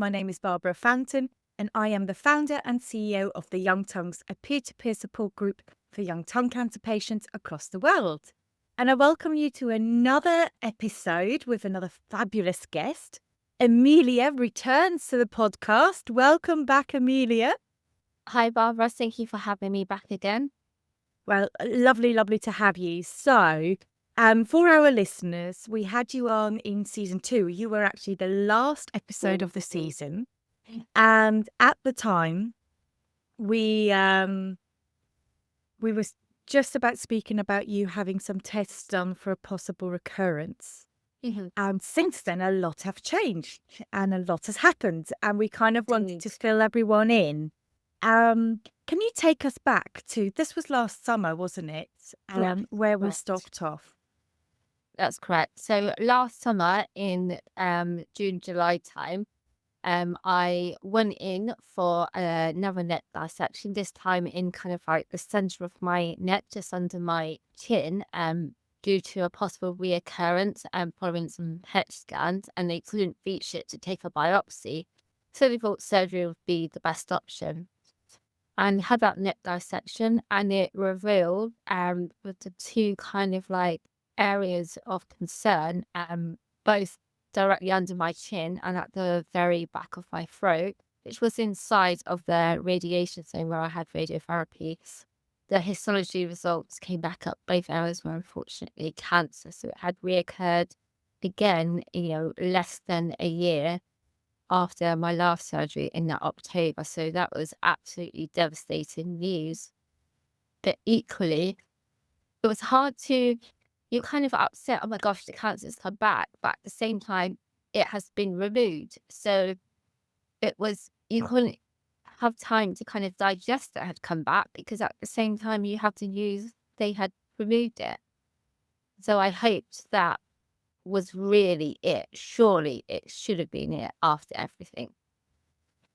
My name is Barbara Fountain, and I am the founder and CEO of the Young Tongues, a peer-to-peer support group for young tongue cancer patients across the world. And I welcome you to another episode with another fabulous guest. Amelia returns to the podcast. Welcome back, Amelia. Hi, Barbara. Thank you for having me back again. Well, lovely to have you. So, for our listeners, we had you on in season 2. You were actually the last episode of the season. And at the time, we were just about speaking about you having some tests done for a possible recurrence. And since then, a lot have changed and a lot has happened. And we kind of wanted to fill everyone in. Can you take us back to, this was last summer, wasn't it? Where we stopped off. That's correct. So last summer in June, July time, I went in for another neck dissection, this time in kind of like the center of my neck, just under my chin, due to a possible reoccurrence following some PET scans, and they couldn't reach it to take a biopsy. So they thought surgery would be the best option. And had that neck dissection, and it revealed with the two kind of like areas of concern, both directly under my chin and at the very back of my throat, which was inside of the radiation zone where I had radiotherapy. The histology results came back up. Both areas were unfortunately cancer, so it had reoccurred again, less than a year after my last surgery in that October. So that was absolutely devastating news. But equally, it was hard to, you're kind of upset, oh my gosh, the cancer's come back. But at the same time, it has been removed. So it was, you couldn't have time to kind of digest that it had come back, because at the same time you have to use, they had removed it. So I hoped that was really it. Surely it should have been it after everything.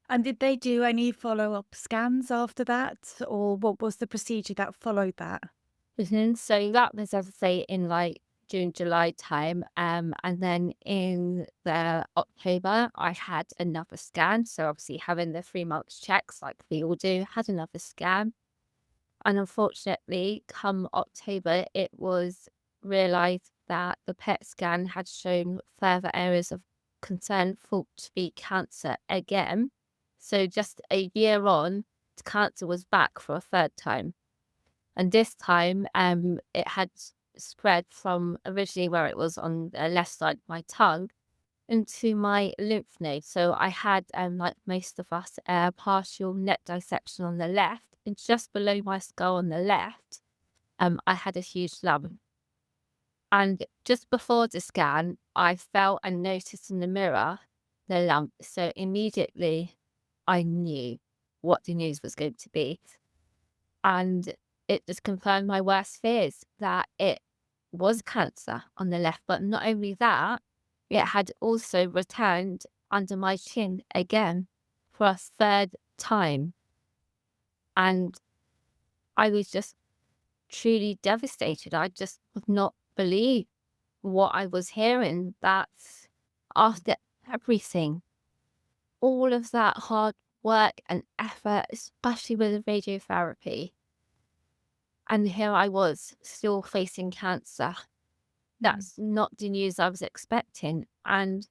And did they do any follow-up scans after that? Or what was the procedure that followed that? So that was, as I say, in like June, July time. And then in the October, I had another scan. So obviously having the 3 months checks like we all do, had another scan. And unfortunately, come October, it was realised that the PET scan had shown further areas of concern, thought to be cancer again. So just a year on, the cancer was back for a third time. And this time, it had spread from originally where it was on the left side of my tongue into my lymph node. So I had, like most of us, a partial neck dissection on the left, and just below my skull on the left, I had a huge lump. And just before the scan, I felt and noticed in the mirror the lump. So immediately I knew what the news was going to be. And it just confirmed my worst fears, that it was cancer on the left. But not only that, it had also returned under my chin again for a third time. And I was just truly devastated. I just could not believe what I was hearing, that after everything, all of that hard work and effort, especially with the radiotherapy, and here I was still facing cancer. That's not the news I was expecting. And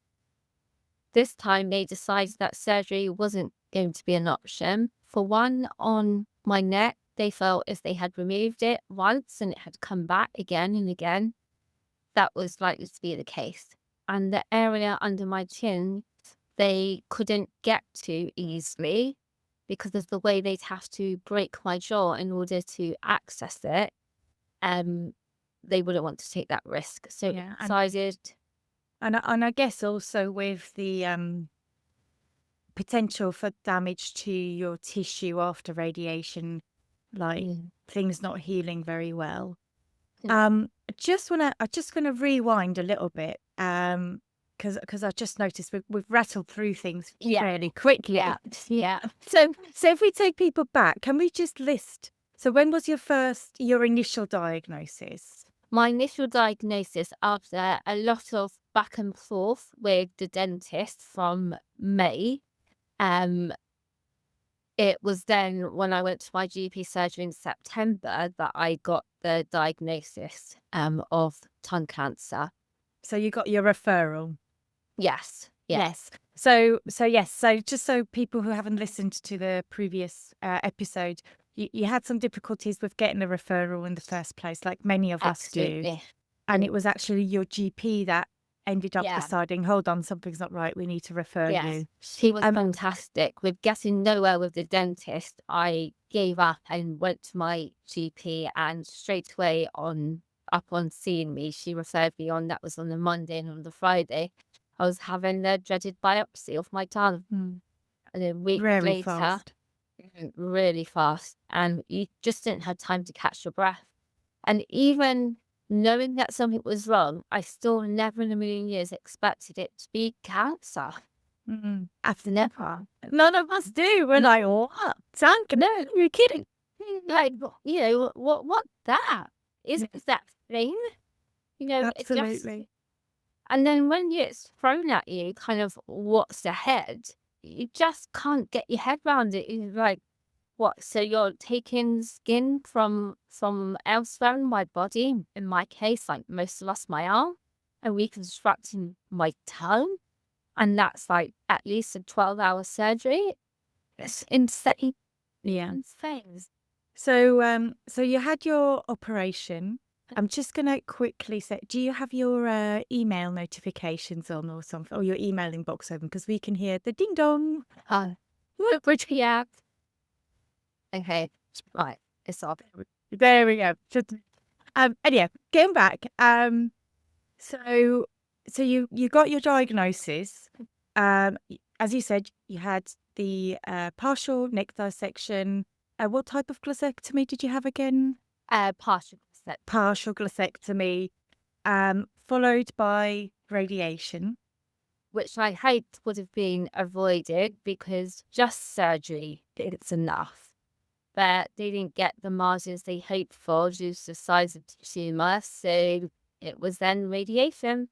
this time they decided that surgery wasn't going to be an option. For one, on my neck, they felt if they had removed it once and it had come back again and again, that was likely to be the case. And the area under my chin, they couldn't get to easily because of the way they'd have to break my jaw in order to access it. They wouldn't want to take that risk. So decided. And I guess also with the potential for damage to your tissue after radiation, like things not healing very well. I just gonna rewind a little bit, because I just noticed we've rattled through things fairly quickly. Yeah. So if we take people back, can we just list? So when was your initial diagnosis? my initial diagnosis, after a lot of back and forth with the dentist from May, um, it was then when I went to my GP surgery in September that I got the diagnosis of tongue cancer. So you got your referral. Yes. Yeah. Yes. So yes. So just so people who haven't listened to the previous episode, you had some difficulties with getting a referral in the first place, like many of us do. Absolutely. And it was actually your GP that ended up Yeah. deciding, hold on, something's not right. We need to refer Yes. you. She was fantastic. With getting nowhere with the dentist, I gave up and went to my GP, and straight away upon seeing me, she referred me on. That was on the Monday, and on the Friday, I was having the dreaded biopsy of my tongue. And a week Very later, fast. really fast, and you just didn't have time to catch your breath. And even knowing that something was wrong, I still never in a million years expected it to be cancer. I've Never. None of us do. We're like, what? Tongue? No, You're kidding. like, what that? Is that thing? It just, Absolutely. and then when it's thrown at you, kind of what's ahead, you just can't get your head around it. It's like, what? So you're taking skin from elsewhere in my body, in my case, like most of us, my arm, and reconstructing my tongue. And that's like at least a 12-hour surgery. It's insane. Yeah. Insane. So you had your operation. I'm just gonna quickly say, do you have your email notifications on or something, or your email inbox open? Because we can hear the ding dong. Yeah. Okay. Right. It's off. There we go. Just, anyhow, getting back. So you got your diagnosis. As you said, you had the partial neck dissection. What type of glycectomy did you have again? Partial set. Partial glycectomy, followed by radiation. Which I hoped would have been avoided because just surgery, it's enough. But they didn't get the margins they hoped for due to the size of the tumour, so it was then radiation.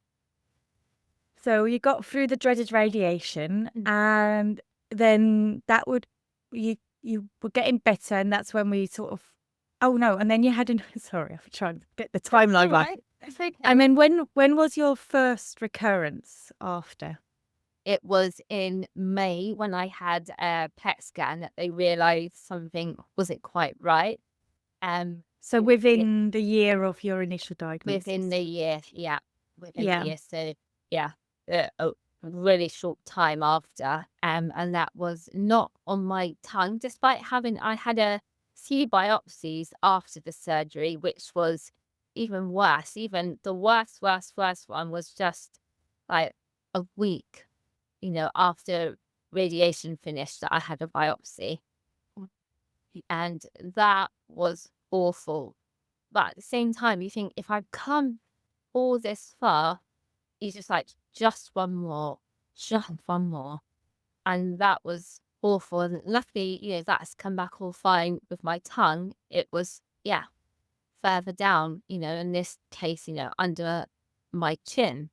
So you got through the dreaded radiation, and then you were getting better, and that's when we sort of, oh no, and then you had sorry, I'm trying to get the timeline right. It's okay. I mean, when was your first recurrence after? It was in May when I had a PET scan that they realised something wasn't quite right. So within the year of your initial diagnosis? Within the year, yeah. Within Yeah. the year, so yeah, a really short time after. And that was not on my tongue, despite I had a few biopsies after the surgery, which was even worse. Even the worst one was just like a week, after radiation finished, that I had a biopsy. And that was awful. But at the same time, you think, if I've come all this far, it's just like, just one more. And that was awful. And luckily, that's come back all fine with my tongue. It was, further down, in this case, under my chin.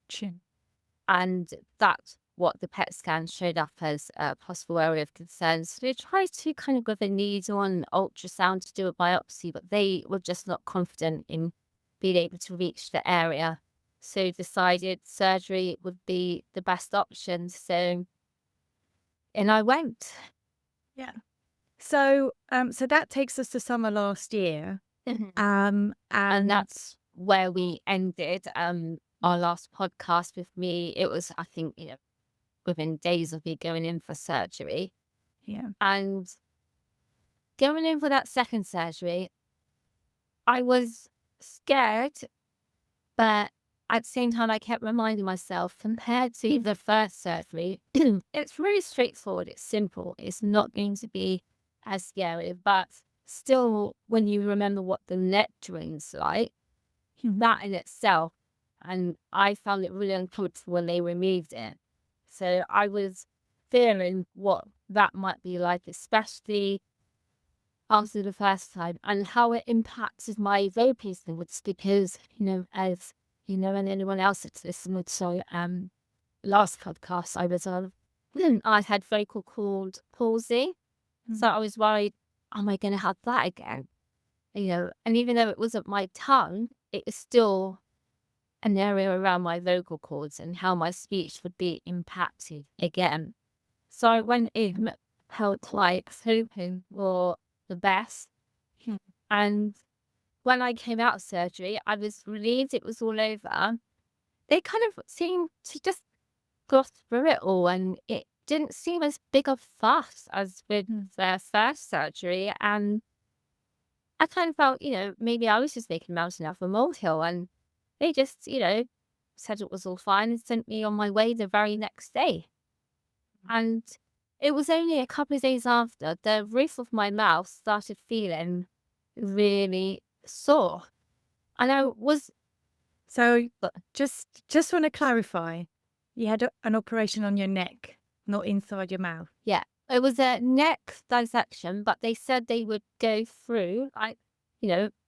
And that's what the PET scan showed up as a possible area of concern. So they tried to kind of give a needle and ultrasound to do a biopsy, but they were just not confident in being able to reach the area. So decided surgery would be the best option. So and I went. Yeah. So so that takes us to summer last year. And that's where we ended our last podcast with me. It was, I think, within days of me going in for surgery. Yeah. And going in for that second surgery, I was scared, but at the same time, I kept reminding myself, compared to the first surgery, it's really straightforward. It's simple. It's not going to be as scary, but still, when you remember what the neck drain's like, that in itself, and I found it really uncomfortable when they removed it. So I was fearing what that might be like, especially after the first time, and how it impacted my vocal cords because, as you know, and anyone else that's listening to last podcast I was on, I had vocal cord palsy. So Mm. I was worried, am I going to have that again? And even though it wasn't my tongue, it was still an area around my vocal cords and how my speech would be impacted again. So I went in, felt like hoping for the best. Hmm. And when I came out of surgery, I was relieved it was all over. They kind of seemed to just got through it all, and it didn't seem as big a fuss as with Mm. their first surgery. And I kind of felt, maybe I was just making a mountain out of a molehill, and they just, said it was all fine and sent me on my way the very next day. And it was only a couple of days after the roof of my mouth started feeling really sore. And I was, So uh, just want to clarify, you had an operation on your neck, not inside your mouth. yeah, it was a neck dissection, but they said they would go through, like,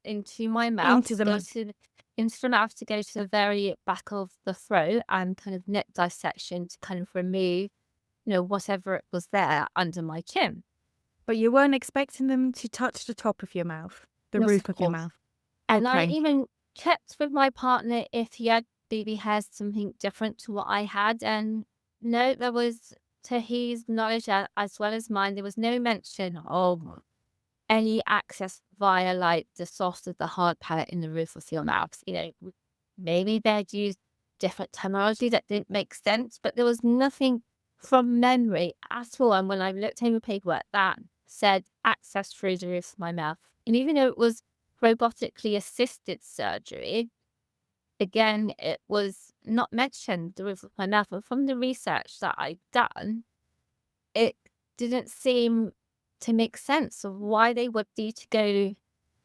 into my mouth, Into the go mouth. to into the mouth to go to the very back of the throat and kind of neck dissection to kind of remove, whatever it was there under my chin. But you weren't expecting them to touch the top of your mouth, the Yes, roof of of your course. mouth. And I Okay. even checked with my partner if he had maybe has something different to what I had, and no, there was, to his knowledge as well as mine, there was no mention of any access via like the soft of the hard palate in the roof of your mouth. Maybe they'd used different terminology that didn't make sense, but there was nothing from memory at all. And when I looked over paperwork, that said access through the roof of my mouth. And even though it was robotically assisted surgery, again, it was not mentioned, the roof of my mouth. But from the research that I've done, it didn't seem to make sense of why they would need to go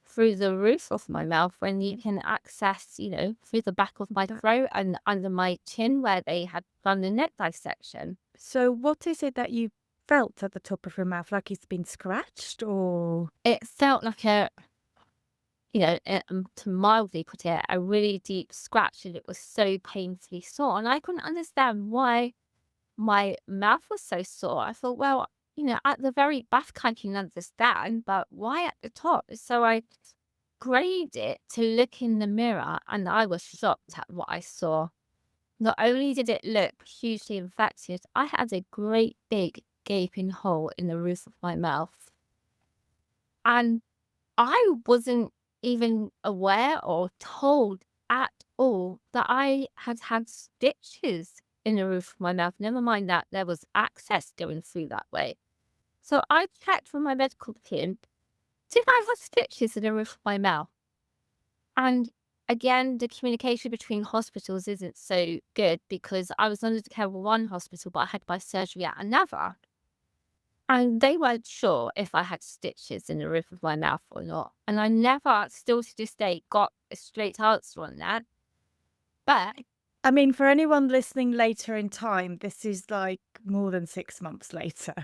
through the roof of my mouth when you can access, through the back of my That- throat and under my chin where they had done the neck dissection. So what is it that you felt at the top of your mouth? Like it's been scratched or? It felt like to mildly put it, a really deep scratch, and it was so painfully sore. And I couldn't understand why my mouth was so sore. I thought, well, at the very back I can understand, but why at the top? So I grabbed it to look in the mirror, and I was shocked at what I saw. Not only did it look hugely infected, I had a great big gaping hole in the roof of my mouth. And I wasn't even aware or told at all that I had had stitches in the roof of my mouth. Never mind that there was access going through that way. So I checked with my medical team, did I have stitches in the roof of my mouth? And again, the communication between hospitals isn't so good because I was under the care of one hospital, but I had my surgery at another. And they weren't sure if I had stitches in the roof of my mouth or not. And I never, still to this day, got a straight answer on that. But I mean, for anyone listening later in time, this is like more than 6 months later.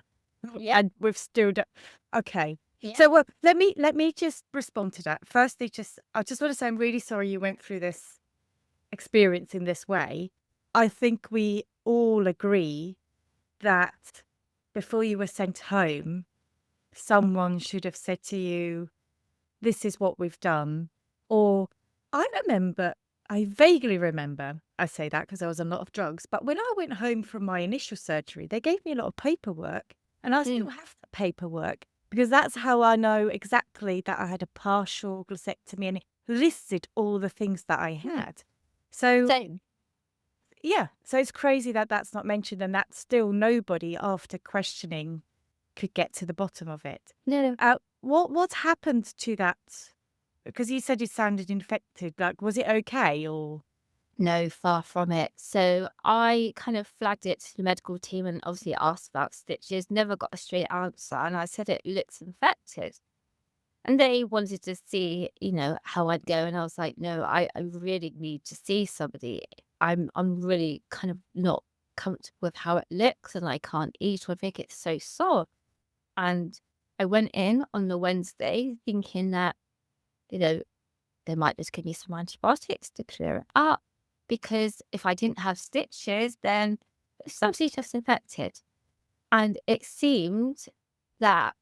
yeah, And we've still done. Okay. yeah, So well, let me just respond to that. Firstly, I just want to say I'm really sorry you went through this experience in this way. I think we all agree that before you were sent home, someone should have said to you, this is what we've done. Or I vaguely remember, I say that because I was on a lot of drugs, but when I went home from my initial surgery, they gave me a lot of paperwork and I still mm, have the paperwork because that's how I know exactly that I had a partial glycectomy and it listed all the things that I mm, had. So, same. yeah, so it's crazy that that's not mentioned and that still nobody after questioning could get to the bottom of it. No, no, What happened to that? Because you said you sounded infected. Like, was it okay or? no, far from it. So I kind of flagged it to the medical team and obviously asked about stitches, never got a straight answer. And I said it looks infected. And they wanted to see, how I'd go. And I was like, no, I really need to see somebody. I'm really kind of not comfortable with how it looks and I can't eat or I think it's so sore. And I went in on the Wednesday thinking that, you know, they might just give me some antibiotics to clear it up, because if I didn't have stitches, then it's obviously just infected. And it seemed that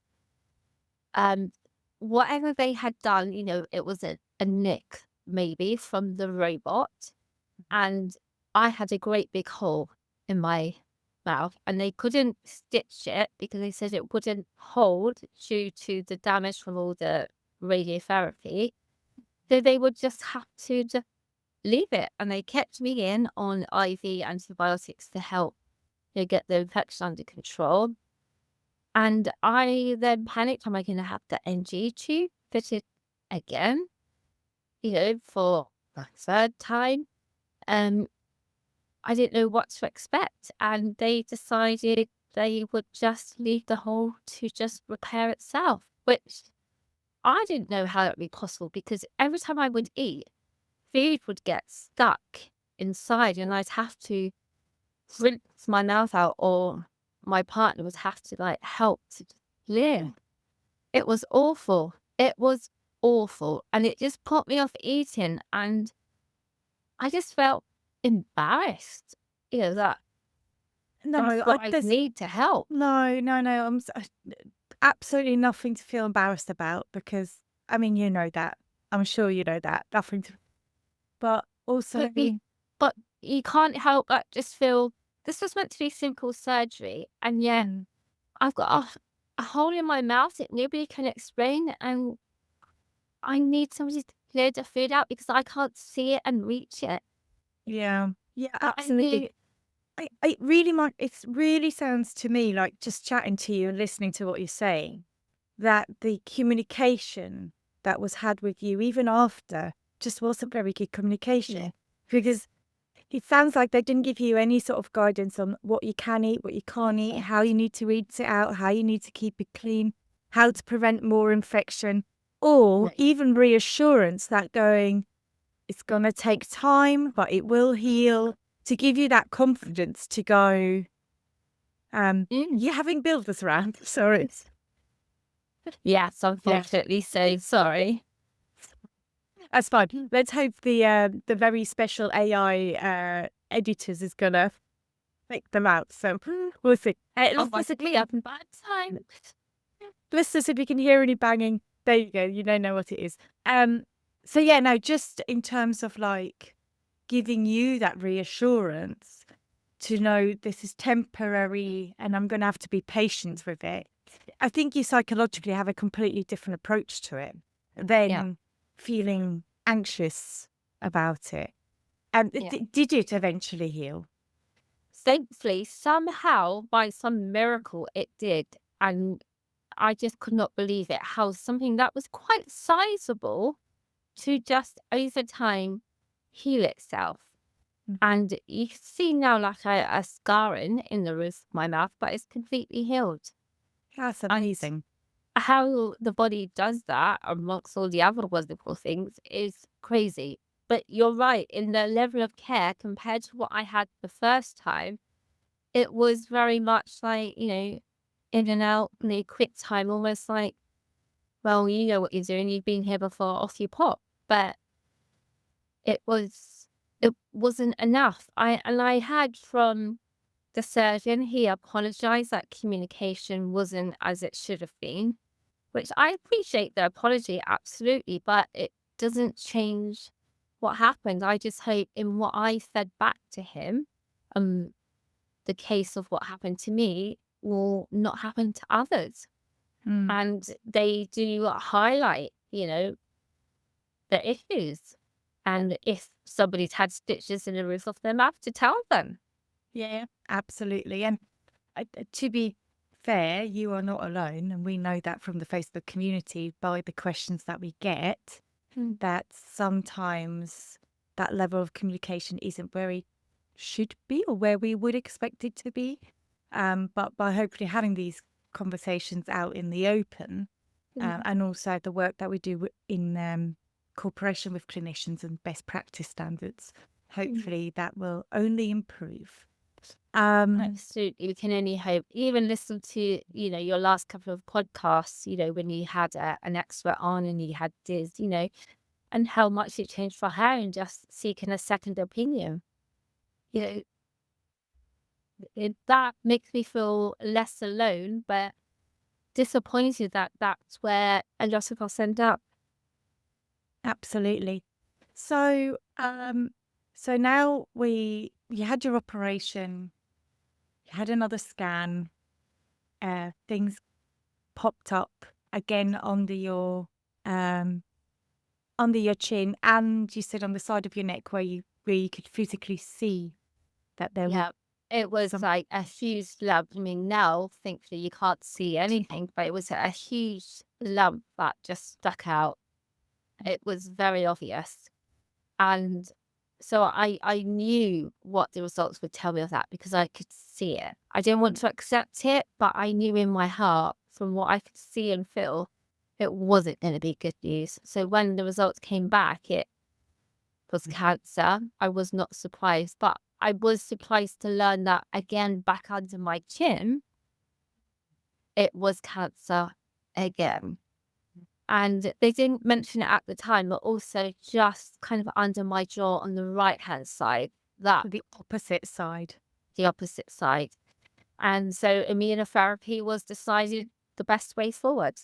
um, whatever they had done, it was a nick maybe from the robot. And I had a great big hole in my mouth, and they couldn't stitch it because they said it wouldn't hold due to the damage from all the radiotherapy. So they would just have to just leave it. And they kept me in on IV antibiotics to help get the infection under control. And I then panicked, am I going to have the NG tube fitted again, for the third time? Um, I didn't know what to expect. And they decided they would just leave the hole to just repair itself, which I didn't know how that would be possible, because every time I would eat, food would get stuck inside and I'd have to rinse my mouth out, or my partner would have to like help to clear. It was awful. It was awful. And it just put me off eating. And I just felt embarrassed, that No, that's what I there's need to help. no, no, no. Absolutely nothing to feel embarrassed about, because I mean, you know that. I'm sure you know that. Nothing to, but also, But you can't help but just feel this was meant to be simple surgery. And yet I've got a hole in my mouth that nobody can explain. And I need somebody to clear the food out because I can't see it and reach it. yeah, yeah, I absolutely. It really might. It really sounds to me like, just chatting to you and listening to what you're saying, that the communication that was had with you even after just wasn't very good communication, Yeah. because it sounds like they didn't give you any sort of guidance on what you can eat, what you can't eat, Yeah. how you need to eat it out, how you need to keep it clean, how to prevent more infection, or Right. even reassurance that going, it's going to take time, but it will heal, to give you that confidence to go, you having built this around. Sorry. Yes, unfortunately. So sorry. That's fine. Let's hope the very special AI editors is gonna make them out. So we'll see. Possibly up in bad time. Listeners, if you can hear any banging, there you go. You don't know what it is. So yeah, no, just in terms of like giving you that reassurance to know this is temporary and I'm going to have to be patient with it. I think you psychologically have a completely different approach to it Yeah. than feeling anxious about it. Yeah. Did it eventually heal? Thankfully, somehow, by some miracle, it did. And I just could not believe it, how something that was quite sizable to just over time heal itself. And you see now like a scarring in the roof of my mouth, but it's completely healed. That's And amazing. how the body does that amongst all the other wonderful things is crazy. But you're right, in the level of care compared to what I had the first time, it was very much like, in and out in a quick time, almost like, well, you know what you're doing, you've been here before, off you pop. But it wasn't enough. I had from the surgeon, he apologized that communication wasn't as it should have been, which I appreciate the apology, absolutely, but it doesn't change what happened. I just hope in what I said back to him, um, the case of what happened to me will not happen to others. Mm. And they do highlight, the issues. And if somebody's had stitches in the roof of their mouth, to tell them. Yeah, absolutely. And to be fair, you are not alone. And we know that from the Facebook community by the questions that we get, that sometimes that level of communication isn't where it should be or where we would expect it to be. But by hopefully having these conversations out in the open, and also the work that we do in cooperation with clinicians and best practice standards, hopefully that will only improve. Absolutely. We can only hope. Even listen to, your last couple of podcasts, when you had an expert on and you had this, and how much it changed for her and just seeking a second opinion. You know, that makes me feel less alone, but disappointed that that's where a lot of us end up. Absolutely. So, so now you had your operation, you had another scan, things popped up again um under your chin, and you said on the side of your neck where you could physically see that there was Yeah. It was some. like a huge lump. I mean, now, thankfully, you can't see anything, but it was a huge lump that just stuck out. It was very obvious. And so I knew what the results would tell me of that because I could see it. I didn't want to accept it, but I knew in my heart from what I could see and feel, it wasn't going to be good news. So when the results came back, it was cancer. I was not surprised, but I was surprised to learn that again back under my chin, it was cancer again. And they didn't mention it at the time, but also just kind of under my jaw on the right-hand side, that The opposite side. the opposite side. And so immunotherapy was decided the best way forward.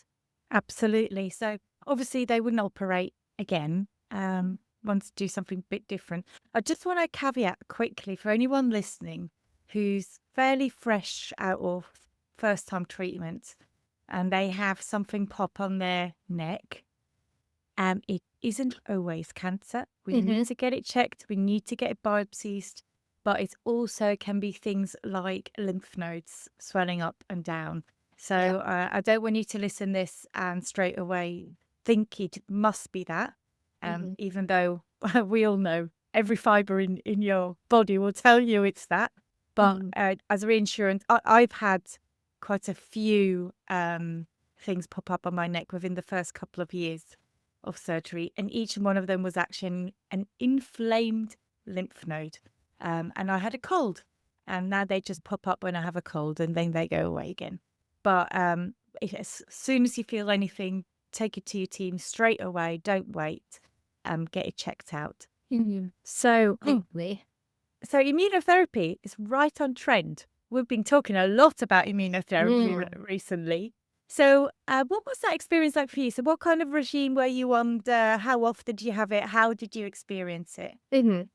Absolutely. So obviously they wouldn't operate again. Want to do something a bit different. I just want to caveat quickly for anyone listening who's fairly fresh out of first time treatment and they have something pop on their neck. It isn't always cancer. We Mhm. need to get it checked. We need to get it biopsied, but it also can be things like lymph nodes swelling up and down. Yeah. So I don't want you to listen this and straight away think it must be that, Mhm. even though we all know every fiber in your body will tell you it's that. But Mhm. as a reinsurance, I've had quite a few things pop up on my neck within the first couple of years of surgery, and each one of them was actually an inflamed lymph node. And I had a cold, and now they just pop up when I have a cold, and then they go away again. But as soon as you feel anything, take it to your team straight away. Don't wait. Get it checked out. Mhm. So, Thankfully. so immunotherapy is right on trend. We've been talking a lot about immunotherapy recently. So, what was that experience like for you? So, what kind of regime were you on? How often did you have it? How did you experience it? Mhm.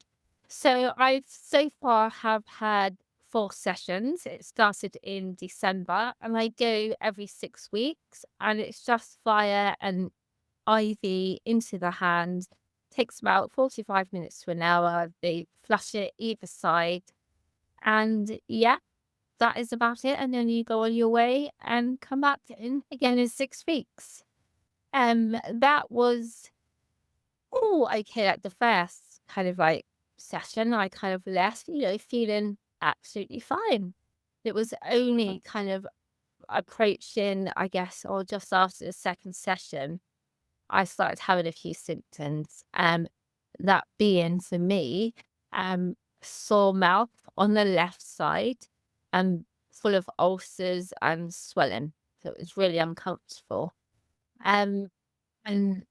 So I so far have had 4 sessions. It started in December and I go every 6 weeks and it's just via an IV into the hand. Takes about 45 minutes to an hour. They flush it either side. And yeah, that is about it. And then you go on your way and come back in again in 6 weeks. That was all okay at the first kind of like session. I kind of left, feeling absolutely fine. It was only kind of approaching, I guess, or just after the second session, I started having a few symptoms. That being for me, sore mouth on the left side, full of ulcers and swelling. So it was really uncomfortable. Um, and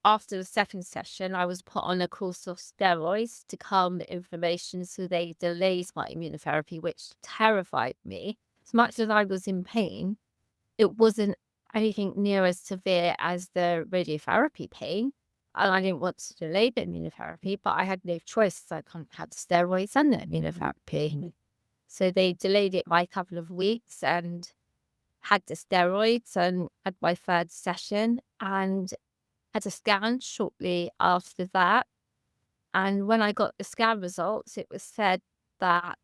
after the second session, I was put on a course of steroids to calm the inflammation, so they delayed my immunotherapy, which terrified me. As much as I was in pain, it wasn't anything near as severe as the radiotherapy pain, and I didn't want to delay the immunotherapy, but I had no choice. I couldn't have the steroids and the immunotherapy. So they delayed it by a couple of weeks and had the steroids and had my third session and had a scan shortly after that. And when I got the scan results, it was said that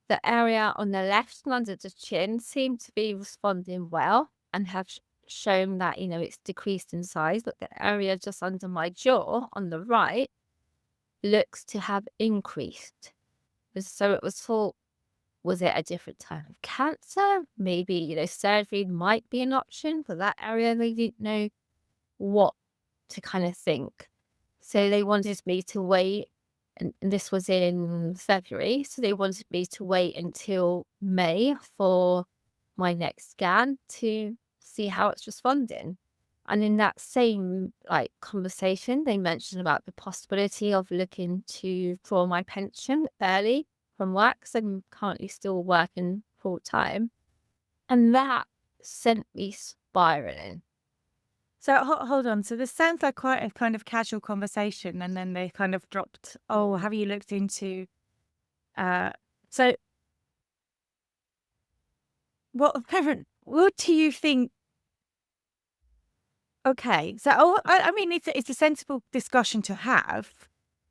the area on the left and under the chin seemed to be responding well and have shown that, it's decreased in size. But the area just under my jaw on the right looks to have increased. So it was thought, was it a different type of cancer? Maybe, surgery might be an option for that area. They didn't know what to kind of think. So they wanted me to wait and this was in February, so they wanted me to wait until May for my next scan to see how it's responding. And in that same like conversation, they mentioned about the possibility of looking to draw my pension early from work, 'cause I'm currently still working full time. And that sent me spiraling. So hold on. So this sounds like quite a kind of casual conversation, and then they kind of dropped, "Oh, have you looked into?" Uh, so what parent? What do you think? Okay, so I mean, it's a sensible discussion to have,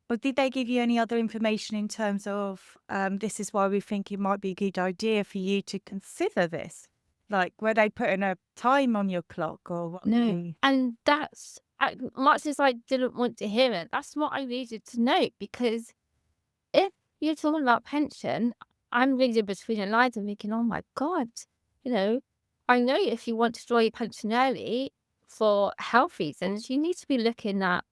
but did they give you any other information in terms of this is why we think it might be a good idea for you to consider this? Like, were they putting a time on your clock or what? No. And that's much as I didn't want to hear it, that's what I needed to know, because if you're talking about pension, I'm reading between the lines and thinking, oh my God, you know, I know if you want to draw your pension early for health reasons, you need to be looking at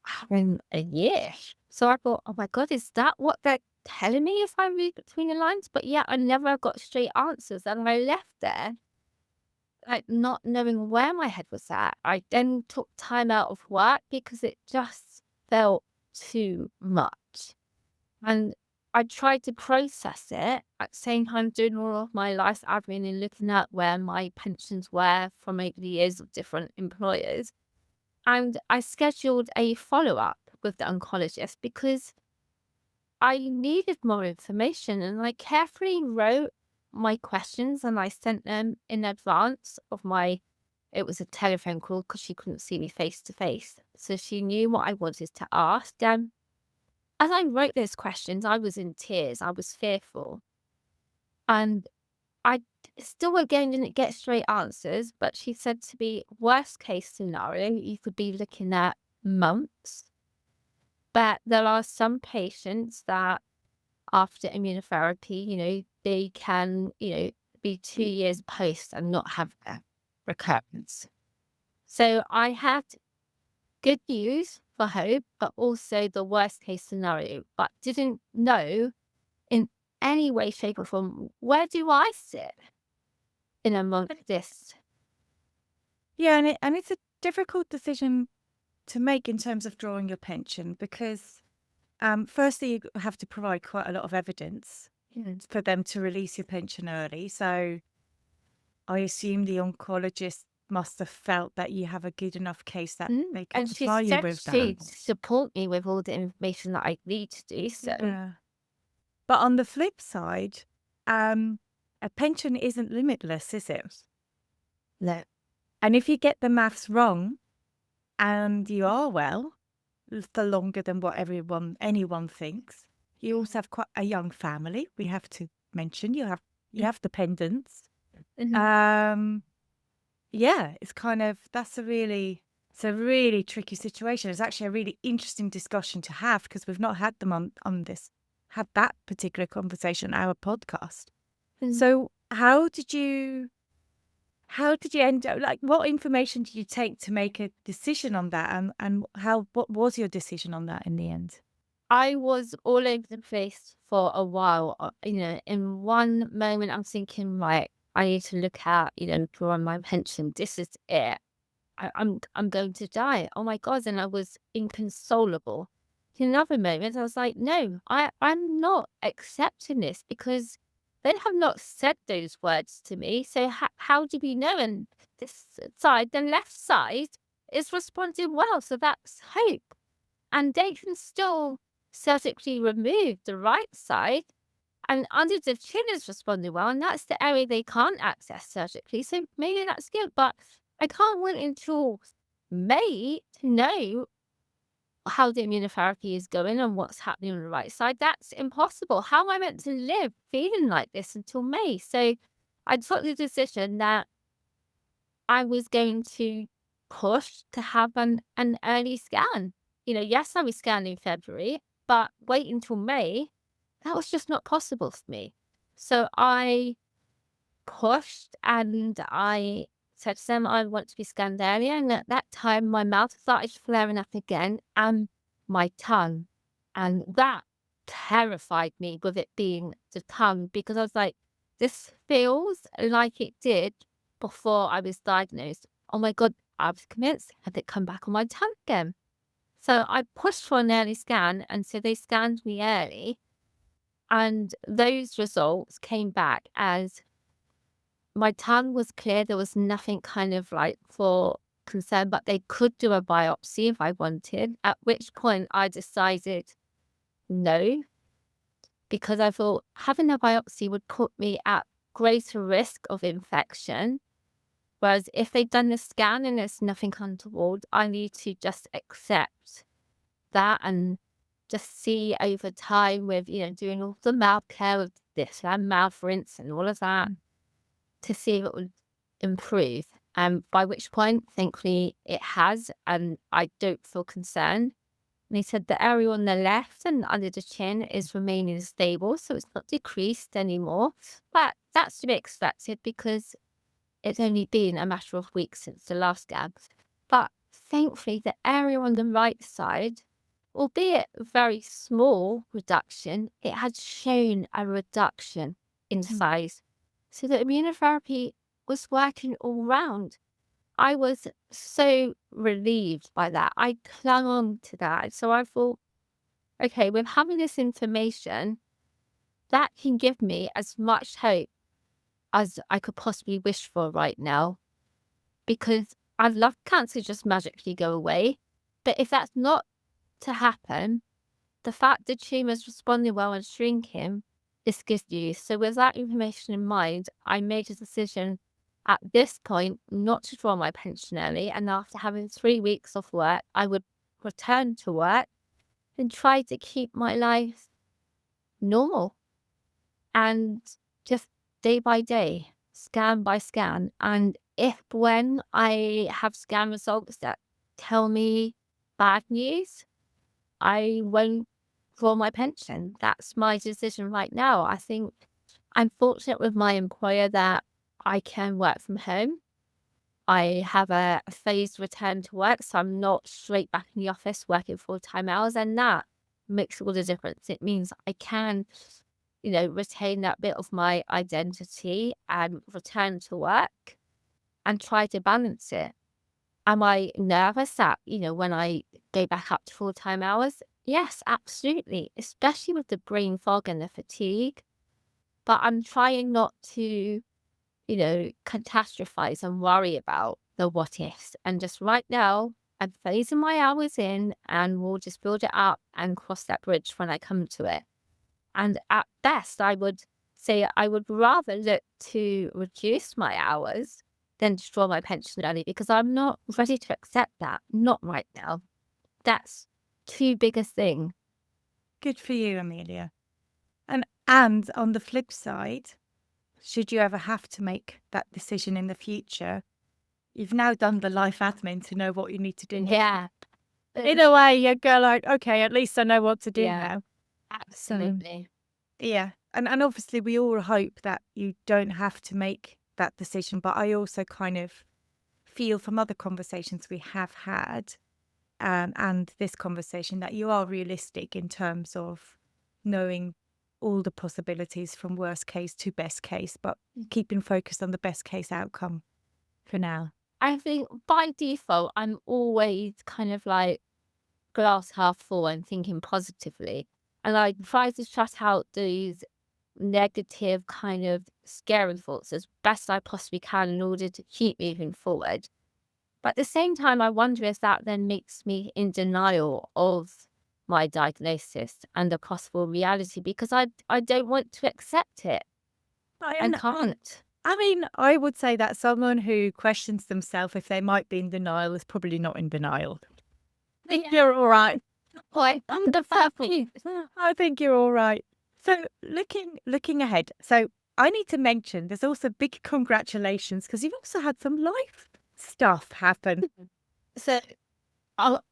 having a year. So I thought, oh my God, is that what they're telling me if I read between the lines? But yeah, I never got straight answers, and I left there like not knowing where my head was at. I then took time out of work because it just felt too much. And I tried to process it at the same time doing all of my life admin and looking at where my pensions were from over the years of different employers. And I scheduled a follow up with the oncologist because I needed more information, and I carefully wrote my questions and I sent them in advance of my it was a telephone call because she couldn't see me face to face. So she knew what I wanted to ask. As I wrote those questions, I was in tears. I was fearful. And I still again didn't get straight answers, but she said to me, worst case scenario, you could be looking at months. But there are some patients that after immunotherapy, they can, be 2 years post and not have a recurrence. So I had good news for hope, but also the worst case scenario, but didn't know in any way, shape, or form where do I sit in amongst this. Yeah, and it's a difficult decision to make in terms of drawing your pension because firstly, you have to provide quite a lot of evidence Mm. for them to release your pension early. So I assume the oncologist must have felt that you have a good enough case that they could And she supply you said with that. she'd support me with all the information that I need to do so. Yeah. But on the flip side, a pension isn't limitless, is it? No. And if you get the maths wrong and you are well for longer than what anyone thinks, you also have quite a young family. We have to mention you have dependents. Mhm. Um, yeah, it's a really tricky situation. It's actually a really interesting discussion to have because we've not had them had that particular conversation on our podcast. Mm. So how did you end up, like, what information did you take to make a decision on that? And what was your decision on that in the end? I was all over the place for a while. In one moment, I'm thinking, right, I need to look at, drawing my pension. This is it. I'm going to die. Oh my God. And I was inconsolable. In another moment, I was like, no, I'm not accepting this because they have not said those words to me. So how do we know? And this side, the left side, is responding well. So that's hope. And they can still surgically remove the right side. And under the chin is responding well, and that's the area they can't access surgically. So maybe that's good, but I can't wait until May to know how the immunotherapy is going and what's happening on the right side. That's impossible. How am I meant to live feeling like this until May? So I took the decision that I was going to push to have an early scan. Yes, I was scanned in February, but wait until May, that was just not possible for me. So I pushed and I said to them, I want to be scanned earlier. And at that time, my mouth started flaring up again and my tongue. And that terrified me with it being to come, because I was like, this feels like it did before I was diagnosed. Oh my God, I was convinced, had it come back on my tongue again. So I pushed for an early scan, and so they scanned me early. And those results came back as my tongue was clear. There was nothing kind of like for concern, but they could do a biopsy if I wanted, at which point I decided no, because I thought having a biopsy would put me at greater risk of infection. Whereas if they've done the scan and there's nothing untoward, I need to just accept that and just see over time with, doing all the mouth care with this and mouth rinse and all of that to see if it would improve. By which point, thankfully, it has, and I don't feel concerned. And he said the area on the left and under the chin is remaining stable, so it's not decreased anymore. But that's to be expected because it's only been a matter of weeks since the last scan. But thankfully, the area on the right side, albeit a very small reduction, it had shown a reduction in size. So the immunotherapy was working all round. I was so relieved by that. I clung on to that. So I thought, okay, with having this information, that can give me as much hope as I could possibly wish for right now. Because I'd love cancer just magically go away. But if that's not to happen, the fact the tumour's responding well and shrinking is good news. So with that information in mind, I made a decision at this point not to draw my pension early. And after having 3 weeks off work, I would return to work and try to keep my life normal and just day by day, scan by scan. And if when I have scan results that tell me bad news, I won't draw my pension. That's my decision right now. I think I'm fortunate with my employer that I can work from home. I have a phased return to work, so I'm not straight back in the office working full-time hours, and that makes all the difference. It means I can, retain that bit of my identity and return to work and try to balance it. Am I nervous that, when I go back up to full-time hours? Yes, absolutely, especially with the brain fog and the fatigue. But I'm trying not to, catastrophize and worry about the what ifs. And just right now, I'm phasing my hours in and we'll just build it up and cross that bridge when I come to it. And at best, I would say I would rather look to reduce my hours than to draw my pension early, because I'm not ready to accept that. Not right now. That's too big a thing. Good for you, Amelia. And on the flip side, should you ever have to make that decision in the future, you've now done the life admin to know what you need to do. Yeah. In a way, you go like, okay, at least I know what to do Yeah. now. Absolutely. Yeah. And obviously we all hope that you don't have to make that decision. But I also kind of feel from other conversations we have had and this conversation that you are realistic in terms of knowing all the possibilities from worst case to best case, but keeping focused on the best case outcome for now. I think by default, I'm always kind of like glass half full and thinking positively. And I try to shut out these negative kind of scary thoughts as best I possibly can in order to keep moving forward. But at the same time, I wonder if that then makes me in denial of my diagnosis and the possible reality, because I don't want to accept it and can't. I mean, I would say that someone who questions themselves if they might be in denial is probably not in denial. I think you're all right. I'm the purple. I think you're all right. So looking ahead. So I need to mention there's also big congratulations because you've also had some life stuff happen. So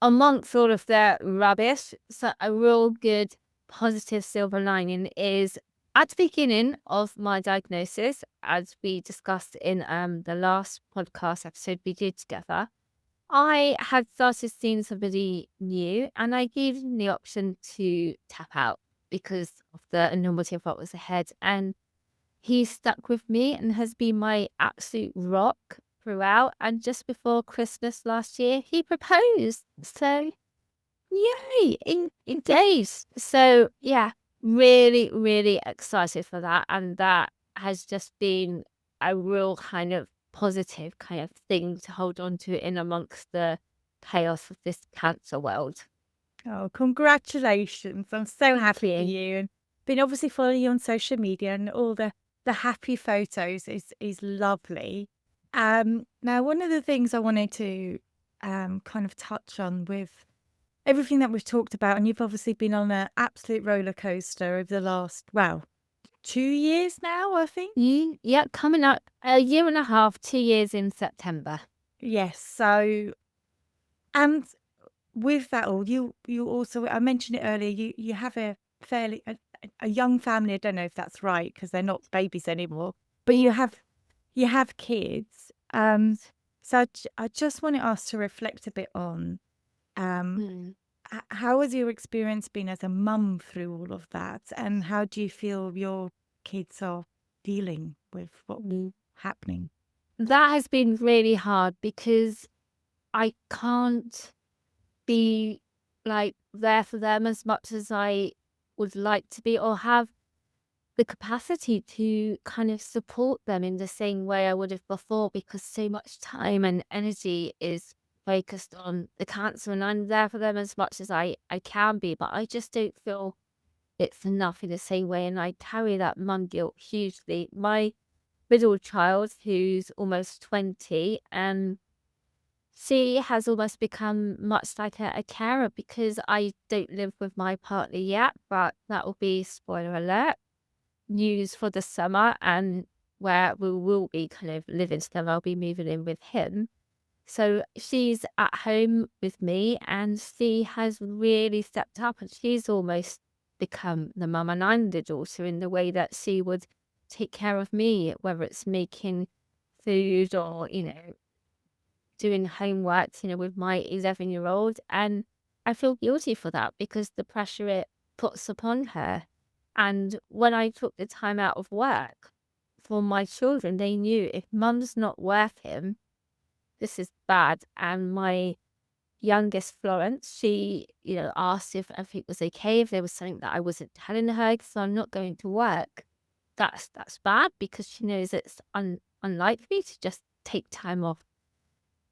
amongst all of the rubbish, so a real good positive silver lining is at the beginning of my diagnosis, as we discussed in the last podcast episode we did together, I had started seeing somebody new, and I gave him the option to tap out because of the enormity of what was ahead. And he stuck with me and has been my absolute rock throughout. And just before Christmas last year, he proposed. So, yay, in days. So, yeah, really, really excited for that. And that has just been a real kind of positive kind of thing to hold on to in amongst the chaos of this cancer world. Oh, congratulations. I'm so Thank happy for you. you. And been obviously following you on social media, and all the happy photos is lovely. Now one of the things I wanted to kind of touch on with everything that we've talked about, and you've obviously been on an absolute roller coaster over the last, well, 2 years now, I think. Yeah, coming up a year and a half, 2 years in September. Yes. So, and with that all, you also, I mentioned it earlier, you have a fairly a young family. I don't know if that's right because they're not babies anymore, but you have kids. So I just wanted us to reflect a bit on um Mm. how has your experience been as a mum through all of that, and how do you feel your kids are dealing with what's Mm. happening? That has been really hard because I can't be, like, there for them as much as I would like to be, or have the capacity to kind of support them in the same way I would have before, because so much time and energy is focused on the cancer, and I'm there for them as much as I can be, but I just don't feel it's enough in the same way, and I carry that mum guilt hugely. My middle child, who's almost 20, she has almost become much like a carer because I don't live with my partner yet, but that will be, spoiler alert, news for the summer, and where we will be kind of living together. I'll be moving in with him. So she's at home with me, and she has really stepped up, and she's almost become the mum, and I'm the daughter in the way that she would take care of me, whether it's making food or, doing homework, with my 11-year-old. And I feel guilty for that because the pressure it puts upon her. And when I took the time out of work for my children, they knew if mum's not working, this is bad. And my youngest, Florence, she, asked if everything was okay, if there was something that I wasn't telling her because I'm not going to work. That's bad because she knows it's unlikely to just take time off,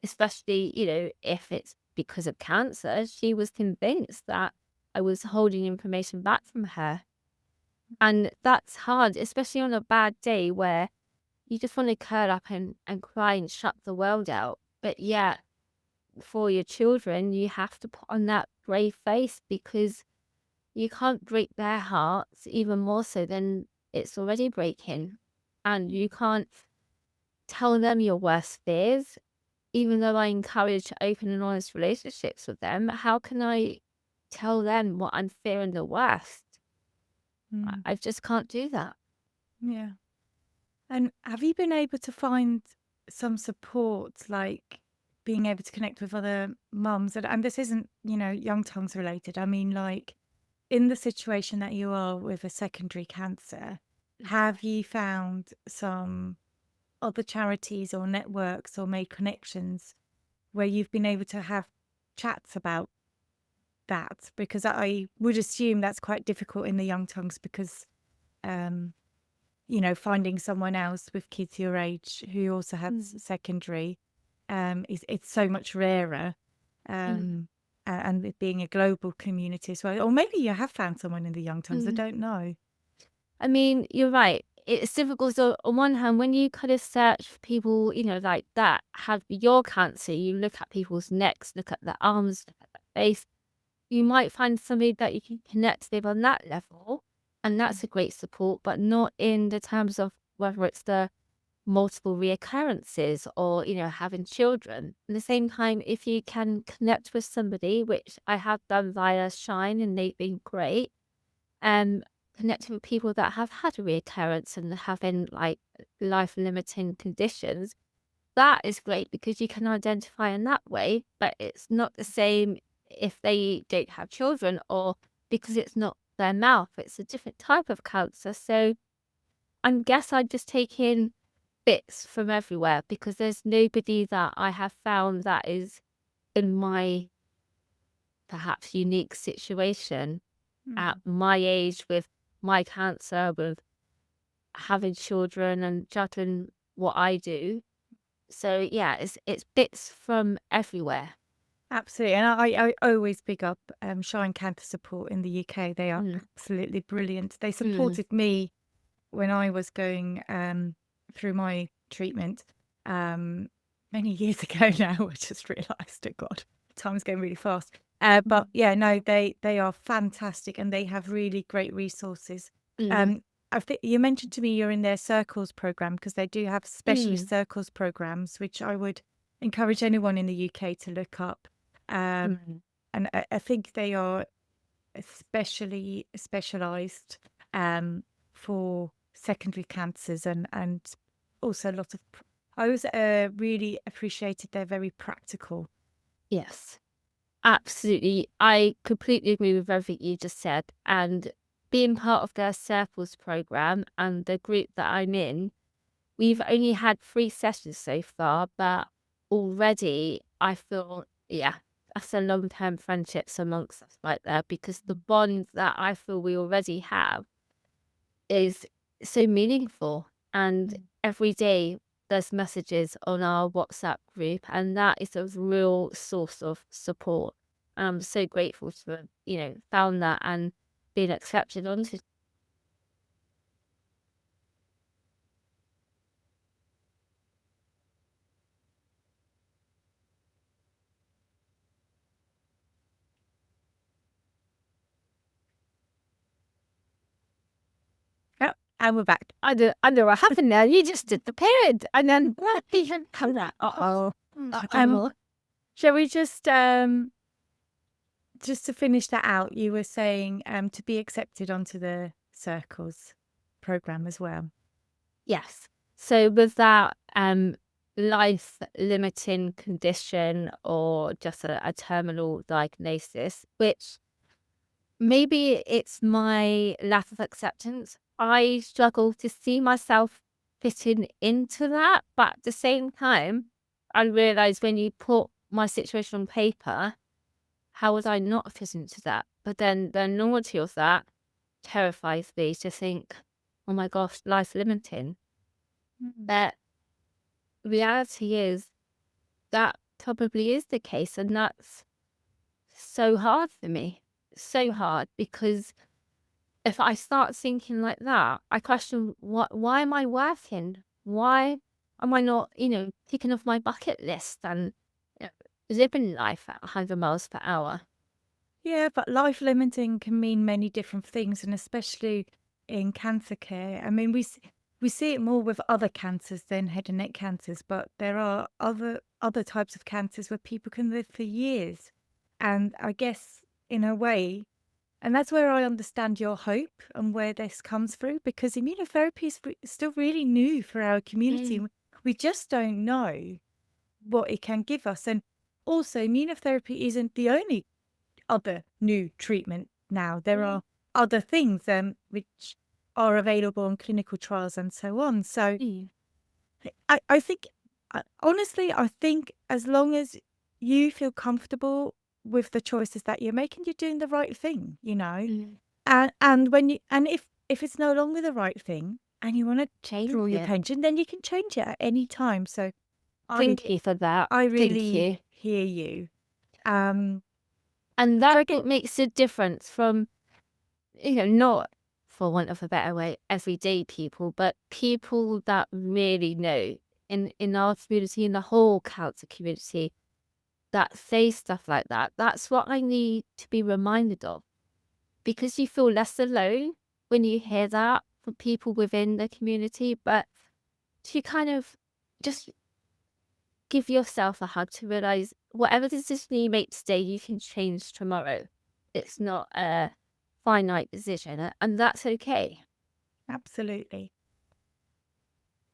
especially, if it's because of cancer. She was convinced that I was holding information back from her. And that's hard, especially on a bad day where you just want to curl up and cry and shut the world out. But yeah, for your children, you have to put on that brave face because you can't break their hearts even more so than it's already breaking. And you can't tell them your worst fears. Even though I encourage open and honest relationships with them, how can I tell them what I'm fearing the worst? Mm, I just can't do that. yeah. And have you been able to find some support, like being able to connect with other mums? And this isn't, young tongues related. I mean, like in the situation that you are with a secondary cancer, have you found some other charities or networks or made connections where you've been able to have chats about that? Because I would assume that's quite difficult in the young tongues because um, finding someone else with kids your age who also has Mm, secondary, is it's so much rarer. mm, Um, and it being a global community as well. Or maybe you have found someone in the young tongues. I mm. don't know. I mean, you're right. It's difficult. So on one hand, when you kind of search for people, like that have your cancer, you look at people's necks, look at their arms, look at their face. You might find somebody that you can connect with on that level, and that's a great support, but not in the terms of whether it's the multiple reoccurrences or, having children. At the same time, if you can connect with somebody, which I have done via Shine and they've been great, and connecting with people that have had a reoccurrence and having like life limiting conditions, that is great because you can identify in that way, but it's not the same if they don't have children or because it's not their mouth, it's a different type of cancer. So I guess I just take in bits from everywhere because there's nobody that I have found that is in my perhaps unique situation at Mm. my age with my cancer, with having children and juggling what I do. So yeah, it's bits from everywhere. Absolutely. And I always big up Shine Cancer Support in the UK. They are Mm, absolutely brilliant. They mm, supported me when I was going through my treatment many years ago now. I just realised, oh God, time's going really fast. But yeah, no, they are fantastic and they have really great resources. mm, Um, I think you mentioned to me you're in their Circles program because they do have specialist mm, Circles programs, which I would encourage anyone in the UK to look up. Um, mm. and I think they are especially specialized for secondary cancers and also a lot of I always really appreciated they're very practical. Yes, absolutely. I completely agree with everything you just said. And being part of their Circles program and the group that I'm in, we've only had 3 sessions so far, but already I feel, yeah, that's a long-term friendships amongst us right there because the bond that I feel we already have is so meaningful. And Mm. every day there's messages on our WhatsApp group, and that is a real source of support. And I'm so grateful to have, found that and been accepted onto. Oh, and we're back. I know what happened there. You just did the period, and then come that. Uh-oh. Um, shall we just to finish that out, you were saying to be accepted onto the Circles program as well. Yes. So with that life limiting condition or just a terminal diagnosis, which maybe it's my lack of acceptance. I struggle to see myself fitting into that, but at the same time, I realize when you put my situation on paper, how would I not fit into that? But then the enormity of that terrifies me to think, oh my gosh, life limiting. Mm. But reality is that probably is the case. And that's so hard for me. So hard because if I start thinking like that, I question why am I working? Why am I not, ticking off my bucket list and living life at 100 miles per hour? Yeah, but life limiting can mean many different things, and especially in cancer care. I mean, we see it more with other cancers than head and neck cancers, but there are other types of cancers where people can live for years. And I guess in a way, and that's where I understand your hope and where this comes through, because immunotherapy is still really new for our community. Mm, We just don't know what it can give us. And also, immunotherapy isn't the only other new treatment now. There mm, are other things which are available in clinical trials and so on. So mm, I think, honestly, I think as long as you feel comfortable with the choices that you're making, you're doing the right thing, you know. mm. And when you and if it's no longer the right thing and you want to Change draw your it. pension, then you can change it at any time. So Thank I you for that. I Thank really you. hear you. Um, And so that's I get what makes a difference from, not for want of a better way, everyday people, but people that really know in our community, in the whole cancer community, that say stuff like that. That's what I need to be reminded of because you feel less alone when you hear that from people within the community, but to kind of just give yourself a hug to realize whatever decision you make today, you can change tomorrow. It's not a finite decision, and that's okay. absolutely.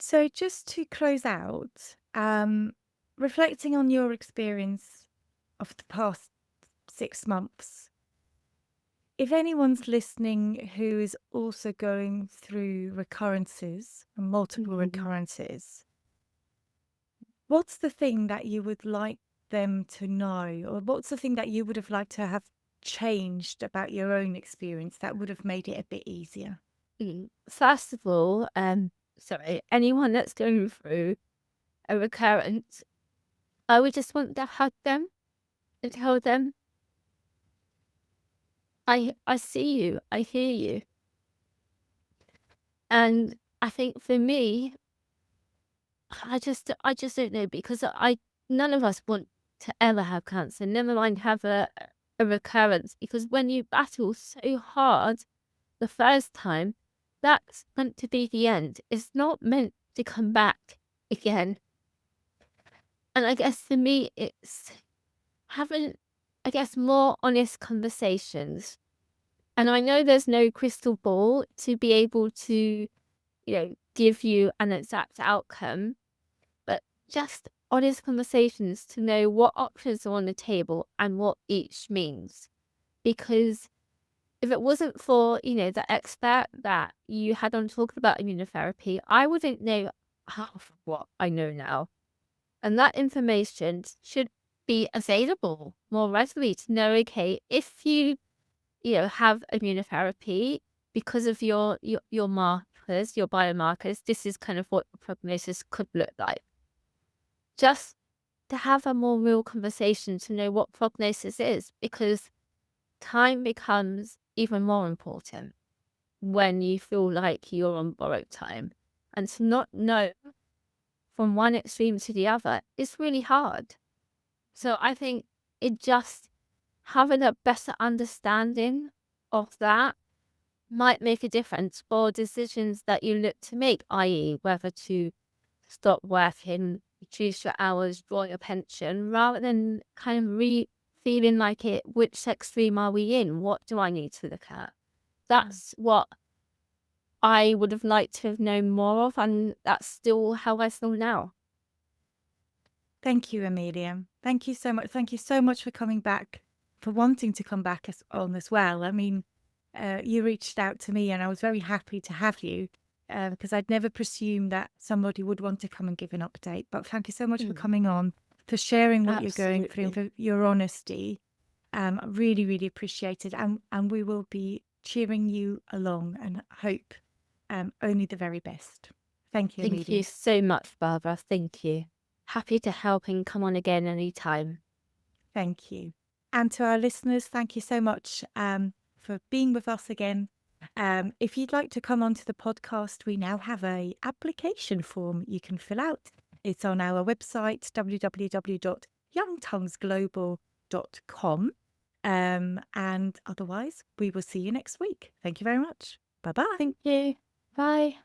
So just to close out, reflecting on your experience of the past 6 months, if anyone's listening who is also going through recurrences, multiple recurrences, what's the thing that you would like them to know, or what's the thing that you would have liked to have changed about your own experience that would have made it a bit easier? First of all, sorry, anyone that's going through a recurrence, I would just want to hug them and tell them, I see you, I hear you. And I think for me, I just don't know, because none of us want to ever have cancer, never mind have a recurrence, because when you battle so hard the first time, that's meant to be the end. It's not meant to come back again. And I guess for me, it's having, I guess, more honest conversations. And I know there's no crystal ball to be able to, give you an exact outcome, but just honest conversations to know what options are on the table and what each means. Because if it wasn't for, the expert that you had on talking about immunotherapy, I wouldn't know half of what I know now. And that information should be available more readily to know, okay, if you have immunotherapy because of your markers, your biomarkers, this is kind of what the prognosis could look like. Just to have a more real conversation to know what prognosis is, because time becomes even more important when you feel like you're on borrowed time. And to not know from one extreme to the other is really hard. So I think it just having a better understanding of that might make a difference for decisions that you look to make, i.e., whether to stop working, reduce your hours, draw your pension, rather than kind of feeling like it, which extreme are we in? What do I need to look at? That's what I would have liked to have known more of, and that's still how I feel now. Thank you, Amelia. Thank you so much. Thank you so much for coming back, for wanting to come back on as well. I mean, you reached out to me and I was very happy to have you because I'd never presumed that somebody would want to come and give an update. But thank you so much for coming on, for sharing what you're going through, and for your honesty. I really, really appreciate it. And we will be cheering you along and hope only the very best. Thank you, Thank Amelia. you so much, Barbara. Thank you. Happy to help and come on again anytime. Thank you. And to our listeners, thank you so much for being with us again. If you'd like to come onto the podcast, we now have a application form you can fill out. It's on our website, www.youngtonguesglobal.com. And otherwise, we will see you next week. Thank you very much. Bye-bye. Thank you. Bye.